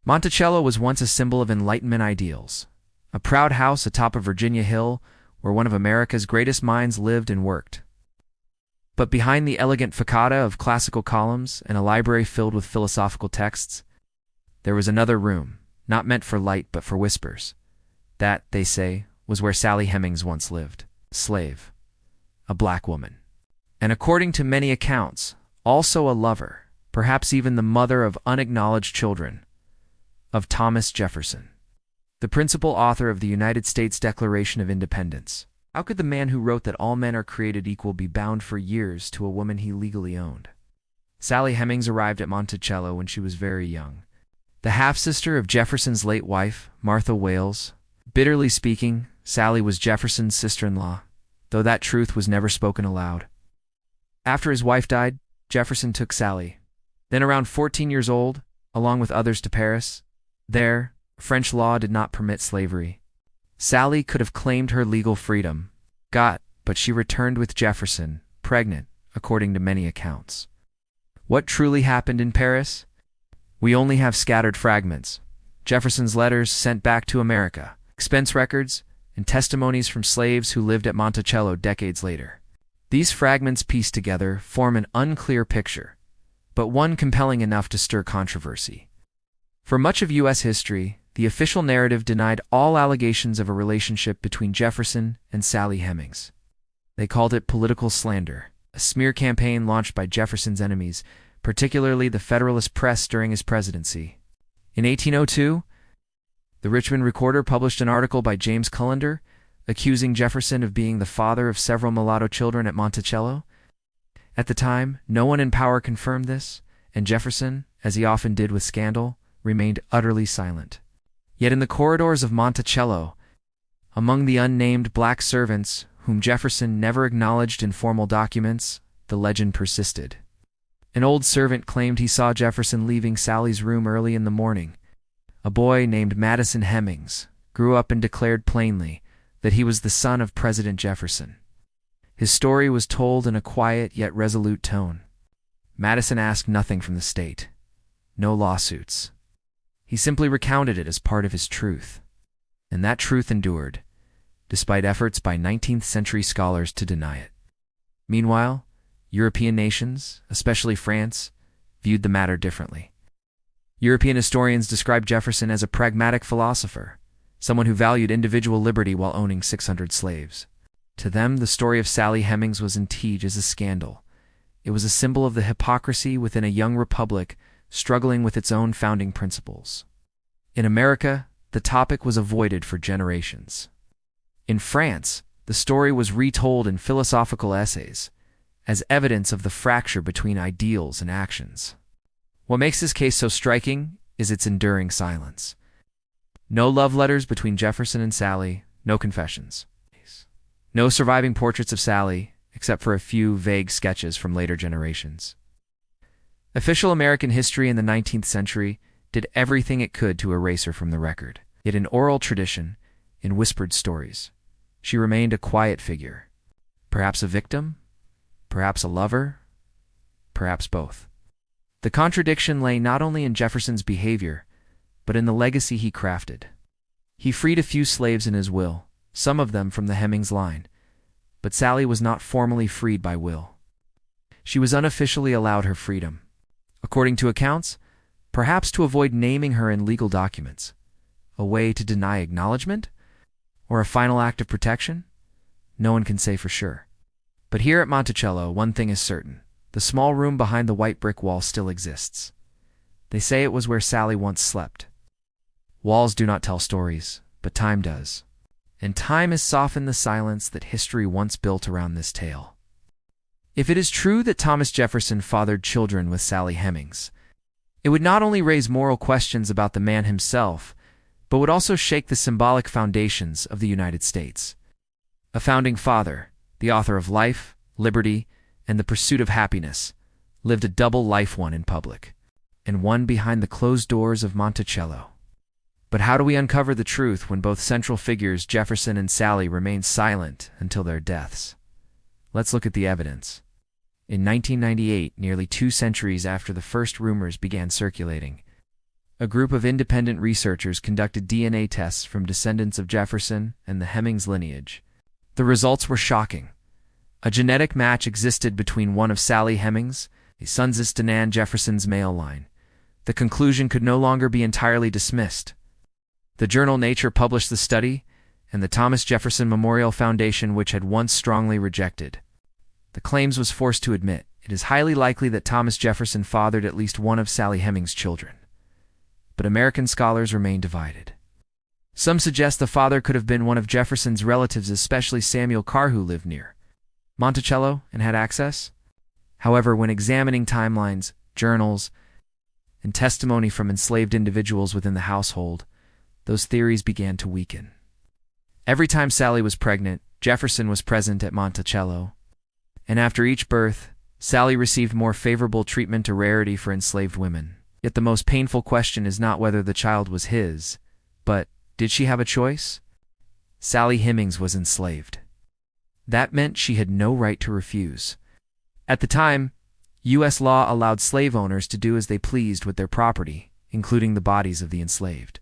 Monticello was once a symbol of Enlightenment ideals, a proud house atop of Virginia Hill where one of America's greatest minds lived and worked. But behind the elegant facade of classical columns and a library filled with philosophical texts, there was another room, not meant for light but for whispers. That, they say, was where Sally Hemings once lived, slave, a black woman, and according to many accounts, also a lover, perhaps even the mother of unacknowledged children, of Thomas Jefferson, the principal author of the United States Declaration of Independence. How could the man who wrote that all men are created equal be bound for years to a woman he legally owned? Sally Hemings arrived at Monticello when she was very young, the half-sister of Jefferson's late wife, Martha Wales. Bitterly speaking, Sally was Jefferson's sister-in-law, though that truth was never spoken aloud. After his wife died, Jefferson took Sally, then around 14 years old, along with others to Paris. There, French law did not permit slavery. Sally could have claimed her legal freedom, but she returned with Jefferson, pregnant, according to many accounts. What truly happened in Paris? We only have scattered fragments. Jefferson's letters sent back to America, expense records, and testimonies from slaves who lived at Monticello decades later. These fragments pieced together form an unclear picture, but one compelling enough to stir controversy. For much of U.S. history, the official narrative denied all allegations of a relationship between Jefferson and Sally Hemings. They called it political slander, a smear campaign launched by Jefferson's enemies, particularly the Federalist press during his presidency. In 1802, the Richmond Recorder published an article by James Cullender accusing Jefferson of being the father of several mulatto children at Monticello. At the time, no one in power confirmed this, and Jefferson, as he often did with scandal, remained utterly silent. Yet in the corridors of Monticello, among the unnamed black servants whom Jefferson never acknowledged in formal documents, the legend persisted. An old servant claimed he saw Jefferson leaving Sally's room early in the morning. A boy named Madison Hemings grew up and declared plainly that he was the son of President Jefferson. His story was told in a quiet yet resolute tone. Madison asked nothing from the state, no lawsuits. He simply recounted it as part of his truth, and that truth endured, despite efforts by 19th-century scholars to deny it. Meanwhile, European nations, especially France, viewed the matter differently. European historians described Jefferson as a pragmatic philosopher, someone who valued individual liberty while owning 600 slaves. To them, the story of Sally Hemings was indeed as a scandal. It was a symbol of the hypocrisy within a young republic struggling with its own founding principles. In America, the topic was avoided for generations. In France, the story was retold in philosophical essays as evidence of the fracture between ideals and actions. What makes this case so striking is its enduring silence. No love letters between Jefferson and Sally, no confessions. No surviving portraits of Sally, except for a few vague sketches from later generations. Official American history in the 19th century did everything it could to erase her from the record. Yet in oral tradition, in whispered stories, she remained a quiet figure. Perhaps a victim, perhaps a lover, perhaps both. The contradiction lay not only in Jefferson's behavior, but in the legacy he crafted. He freed a few slaves in his will, some of them from the Hemings line, but Sally was not formally freed by will. She was unofficially allowed her freedom. According to accounts, perhaps to avoid naming her in legal documents, a way to deny acknowledgement, or a final act of protection? No one can say for sure. But here at Monticello, one thing is certain. The small room behind the white brick wall still exists. They say it was where Sally once slept. Walls do not tell stories, but time does. And time has softened the silence that history once built around this tale. If it is true that Thomas Jefferson fathered children with Sally Hemings, it would not only raise moral questions about the man himself, but would also shake the symbolic foundations of the United States. A founding father, the author of life, liberty, and the pursuit of happiness, lived a double life, one in public, and one behind the closed doors of Monticello. But how do we uncover the truth when both central figures, Jefferson and Sally, remained silent until their deaths? Let's look at the evidence. In 1998, nearly 2 centuries after the first rumors began circulating, A group of independent researchers conducted DNA tests from descendants of Jefferson and the Hemings lineage. The results were shocking. A genetic match existed between one of Sally Hemings, a son's Dinan Jefferson's male line. The conclusion could no longer be entirely dismissed. The journal Nature published the study, and the Thomas Jefferson Memorial Foundation, which had once strongly rejected the claims, was forced to admit it is highly likely that Thomas Jefferson fathered at least one of Sally Hemings' children. But American scholars remain divided. Some suggest the father could have been one of Jefferson's relatives, especially Samuel Carr, who lived near Monticello and had access. However, when examining timelines, journals, and testimony from enslaved individuals within the household, those theories began to weaken. Every time Sally was pregnant, Jefferson was present at Monticello, and after each birth, Sally received more favorable treatment, a rarity for enslaved women. Yet the most painful question is not whether the child was his, but did she have a choice? Sally Hemings was enslaved. That meant she had no right to refuse. At the time, U.S. law allowed slave owners to do as they pleased with their property, including the bodies of the enslaved.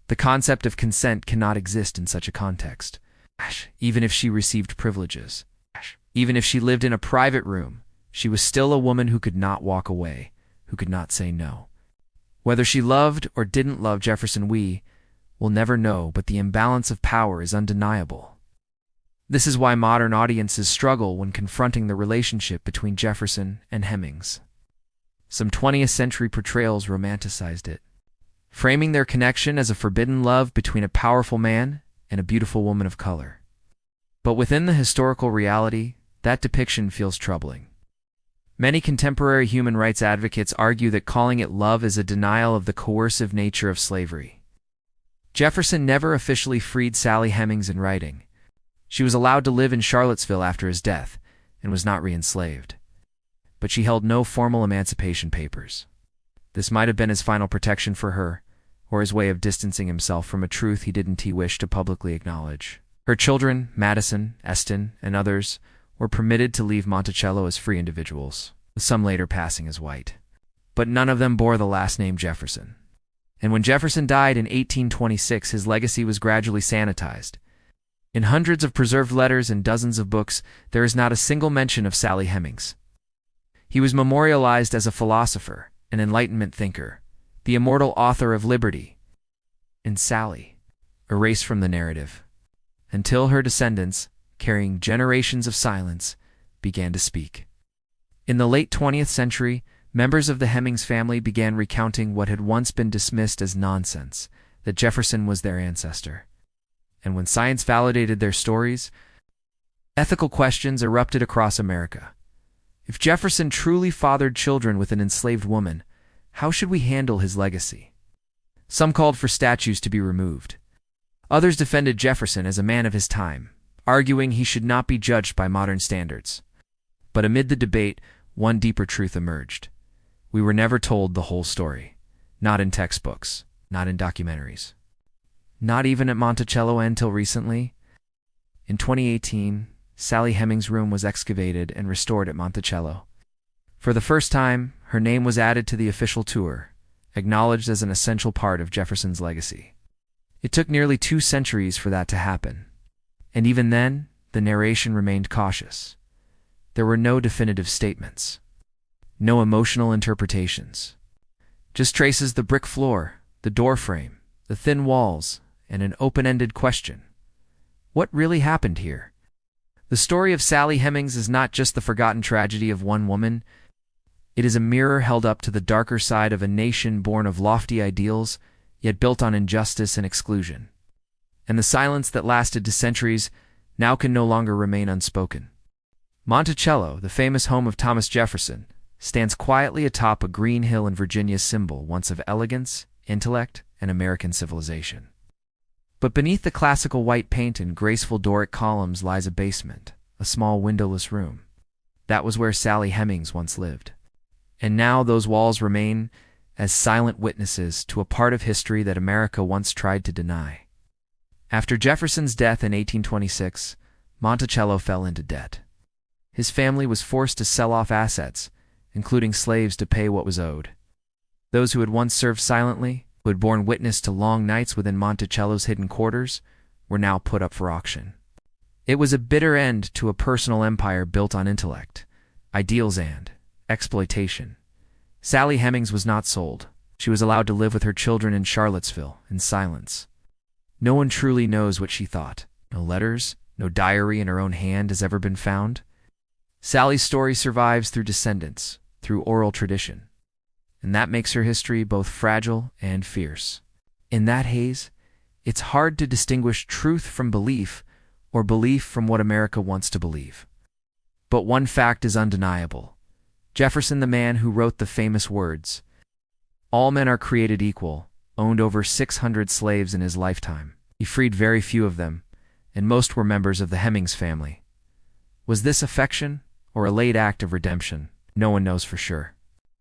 The concept of consent cannot exist in such a context. Even if she received privileges, even if she lived in a private room, she was still a woman who could not walk away, who could not say no. Whether she loved or didn't love Jefferson, we will never know, but the imbalance of power is undeniable. This is why modern audiences struggle when confronting the relationship between Jefferson and Hemings. Some 20th century portrayals romanticized it, framing their connection as a forbidden love between a powerful man and a beautiful woman of color. But within the historical reality, that depiction feels troubling. Many contemporary human rights advocates argue that calling it love is a denial of the coercive nature of slavery. Jefferson never officially freed Sally Hemings in writing. She was allowed to live in Charlottesville after his death and was not re-enslaved. But she held no formal emancipation papers. This might have been his final protection for her, or his way of distancing himself from a truth he didn't wish to publicly acknowledge. Her children, Madison, Eston, and others, were permitted to leave Monticello as free individuals, with some later passing as white. But none of them bore the last name Jefferson. And when Jefferson died in 1826, his legacy was gradually sanitized. In hundreds of preserved letters and dozens of books, there is not a single mention of Sally Hemings. He was memorialized as a philosopher, an Enlightenment thinker, the immortal author of liberty, and Sally, erased from the narrative, until her descendants, carrying generations of silence, began to speak. In the late 20th century, members of the Hemings family began recounting what had once been dismissed as nonsense, that Jefferson was their ancestor. And when science validated their stories, ethical questions erupted across America. If Jefferson truly fathered children with an enslaved woman, how should we handle his legacy? Some called for statues to be removed. Others defended Jefferson as a man of his time, arguing he should not be judged by modern standards. But amid the debate, one deeper truth emerged. We were never told the whole story. Not in textbooks, not in documentaries. Not even at Monticello until recently. In 2018, Sally Hemings' room was excavated and restored at Monticello. For the first time, her name was added to the official tour, acknowledged as an essential part of Jefferson's legacy. It took nearly 2 centuries for that to happen. And even then, the narration remained cautious. There were no definitive statements, no emotional interpretations. Just traces the brick floor, the door frame, the thin walls, and an open-ended question. What really happened here? The story of Sally Hemings is not just the forgotten tragedy of one woman. It is a mirror held up to the darker side of a nation born of lofty ideals, yet built on injustice and exclusion. And the silence that lasted to centuries now can no longer remain unspoken. Monticello, the famous home of Thomas Jefferson, stands quietly atop a green hill in Virginia, symbol once of elegance, intellect, and American civilization. But beneath the classical white paint and graceful Doric columns lies a basement, a small windowless room. That was where Sally Hemings once lived. And now those walls remain as silent witnesses to a part of history that America once tried to deny. After Jefferson's death in 1826, Monticello fell into debt. His family was forced to sell off assets, including slaves, to pay what was owed. Those who had once served silently who had borne witness to long nights within Monticello's hidden quarters, were now put up for auction. It was a bitter end to a personal empire built on intellect, ideals, and exploitation. Sally Hemings was not sold. She was allowed to live with her children in Charlottesville, in silence. No one truly knows what she thought. No letters, no diary in her own hand has ever been found. Sally's story survives through descendants, through oral tradition. And that makes her history both fragile and fierce. In that haze, it's hard to distinguish truth from belief, or belief from what America wants to believe. But one fact is undeniable. Jefferson, the man who wrote the famous words, "All men are created equal," owned over 600 slaves in his lifetime. He freed very few of them, and most were members of the Hemings family. Was this affection, or a late act of redemption? No one knows for sure.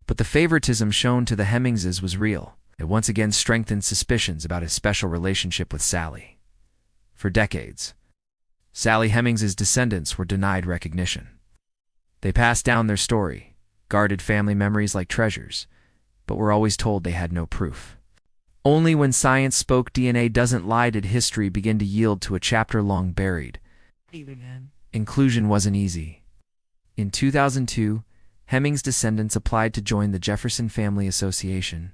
But the favoritism shown to the Hemingses was real. It once again strengthened suspicions about his special relationship with Sally. For decades, Sally Hemings's descendants were denied recognition. They passed down their story, guarded family memories like treasures, but were always told they had no proof. Only when science spoke DNA doesn't lie did history begin to yield to a chapter long buried. Inclusion wasn't easy. In 2002, Hemings' descendants applied to join the Jefferson Family Association.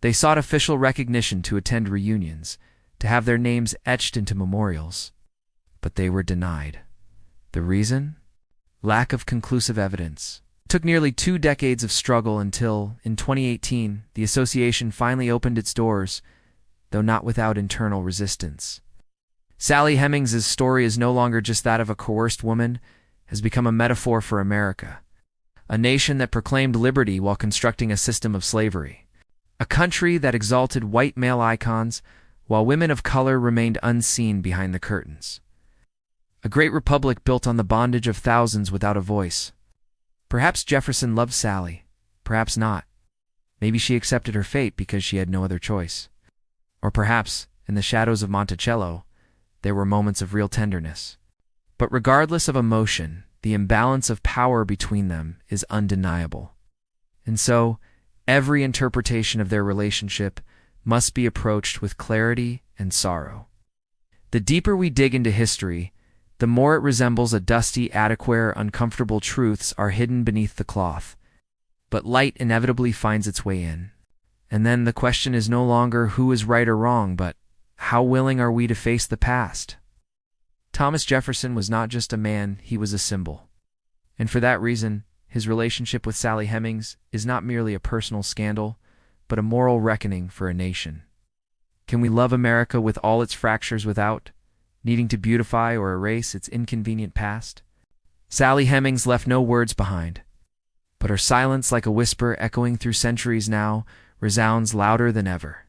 They sought official recognition to attend reunions, to have their names etched into memorials. But they were denied. The reason? Lack of conclusive evidence. It took nearly 2 decades of struggle until, in 2018, the association finally opened its doors, though not without internal resistance. Sally Hemings's story is no longer just that of a coerced woman, has become a metaphor for America, a nation that proclaimed liberty while constructing a system of slavery, a country that exalted white male icons while women of color remained unseen behind the curtains. A great republic built on the bondage of thousands without a voice. Perhaps Jefferson loved Sally, perhaps not. Maybe she accepted her fate because she had no other choice. Or perhaps, in the shadows of Monticello, there were moments of real tenderness. But regardless of emotion, the imbalance of power between them is undeniable. And so, every interpretation of their relationship must be approached with clarity and sorrow. The deeper we dig into history, the more it resembles a dusty attic where uncomfortable truths are hidden beneath the cloth. But light inevitably finds its way in. And then the question is no longer who is right or wrong, but how willing are we to face the past? Thomas Jefferson was not just a man, he was a symbol. And for that reason, his relationship with Sally Hemings is not merely a personal scandal, but a moral reckoning for a nation. Can we love America with all its fractures without needing to beautify or erase its inconvenient past? Sally Hemings left no words behind, but her silence, like a whisper echoing through centuries now, resounds louder than ever.